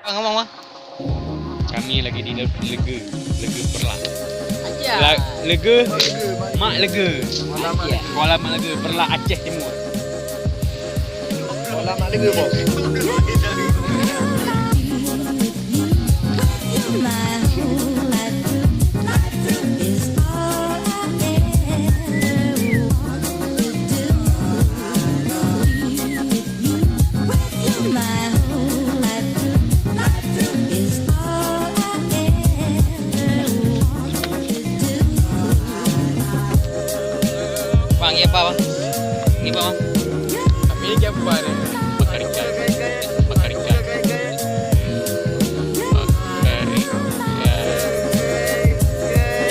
Ngomong mah. Kami lagi di lega perlah. Aja. Lega, mak lega. Alamat. Kuala Mak lega, perlah Aceh Timur. Kuala Mak lega bos. Bang, ini apa bang? Ini apa bang? Kami ni apa ni? Bakar ikan. Bakar ikan.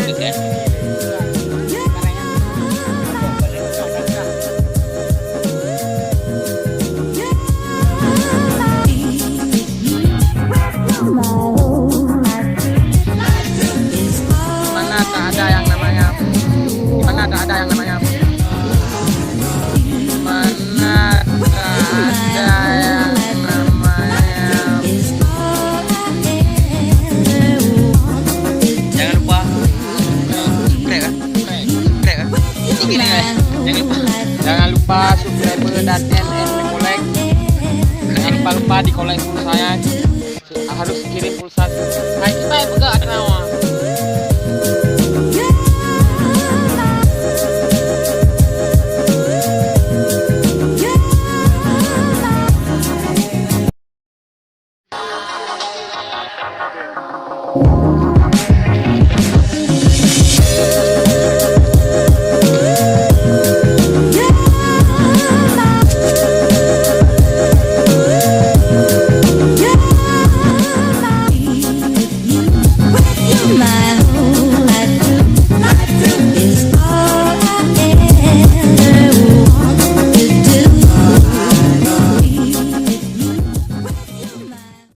Terus ya. Mana tak ada yang namanya? Mana tak ada yang namanya? Mana tak ada yang namanya? Jangan lupa subscribe kan? Subscribe kan? Tinggi ni guys. Jangan lupa. Jangan lupa subscriber dan collect. Jangan lupa di collect pulsanya. Harus kirim pulsa. Hai, kita juga kenal.